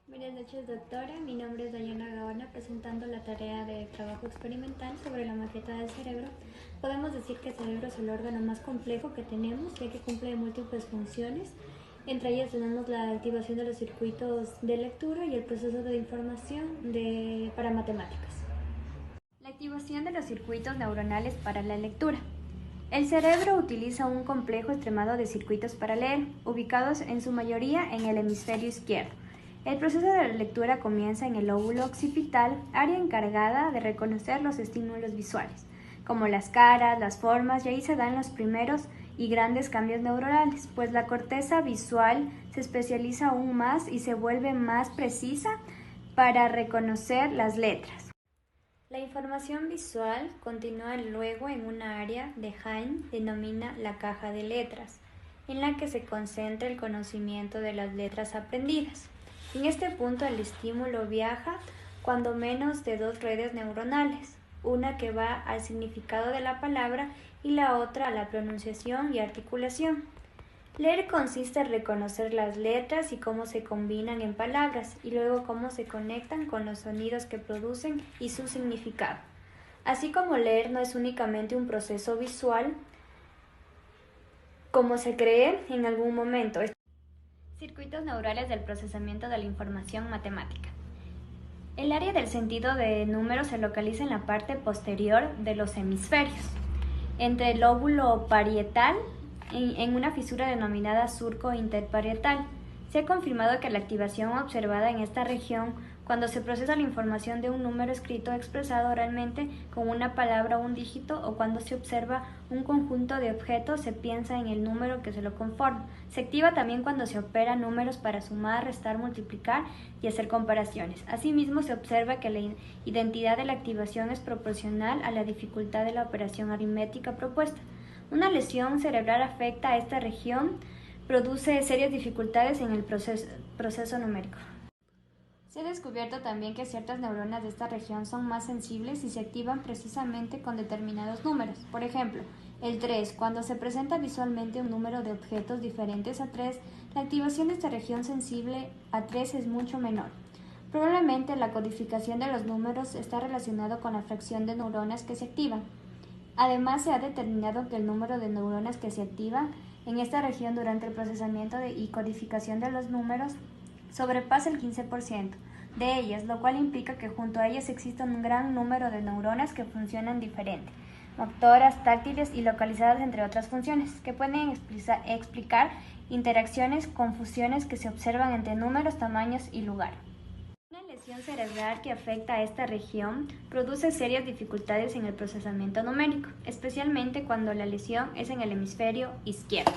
Buenas noches, doctora. Mi nombre es Dayana Gaona, presentando la tarea de trabajo experimental sobre la maqueta del cerebro. Podemos decir que el cerebro es el órgano más complejo que tenemos, ya que cumple múltiples funciones. Entre ellas tenemos la activación de los circuitos de lectura y el proceso de información para matemáticas. La activación de los circuitos neuronales para la lectura. El cerebro utiliza un complejo extremado de circuitos para leer, ubicados en su mayoría en el hemisferio izquierdo. El proceso de la lectura comienza en el lóbulo occipital, área encargada de reconocer los estímulos visuales, como las caras, las formas, y ahí se dan los primeros y grandes cambios neuronales, pues la corteza visual se especializa aún más y se vuelve más precisa para reconocer las letras. La información visual continúa luego en una área de Hain denomina la caja de letras, en la que se concentra el conocimiento de las letras aprendidas. En este punto el estímulo viaja cuando menos de dos redes neuronales, una que va al significado de la palabra y la otra a la pronunciación y articulación. Leer consiste en reconocer las letras y cómo se combinan en palabras, y luego cómo se conectan con los sonidos que producen y su significado. Así como leer no es únicamente un proceso visual, como se cree en algún momento. Circuitos neurales del procesamiento de la información matemática. El área del sentido de números se localiza en la parte posterior de los hemisferios, entre el lóbulo parietal en una fisura denominada surco interparietal. Se ha confirmado que la activación observada en esta región cuando se procesa la información de un número escrito o expresado oralmente con una palabra o un dígito, o cuando se observa un conjunto de objetos, se piensa en el número que se lo conforma. Se activa también cuando se operan números para sumar, restar, multiplicar y hacer comparaciones. Asimismo, se observa que la identidad de la activación es proporcional a la dificultad de la operación aritmética propuesta. Una lesión cerebral afecta a esta región, produce serias dificultades en el proceso numérico. Se ha descubierto también que ciertas neuronas de esta región son más sensibles y se activan precisamente con determinados números. Por ejemplo, el 3, cuando se presenta visualmente un número de objetos diferentes a 3, la activación de esta región sensible a 3 es mucho menor. Probablemente la codificación de los números está relacionado con la fracción de neuronas que se activan. Además, se ha determinado que el número de neuronas que se activan en esta región durante el procesamiento y codificación de los números sobrepasa el 15% de ellas, lo cual implica que junto a ellas existe un gran número de neuronas que funcionan diferente, motoras, táctiles y localizadas, entre otras funciones, que pueden explicar interacciones, confusiones que se observan entre números, tamaños y lugar. Una lesión cerebral que afecta a esta región produce serias dificultades en el procesamiento numérico, especialmente cuando la lesión es en el hemisferio izquierdo.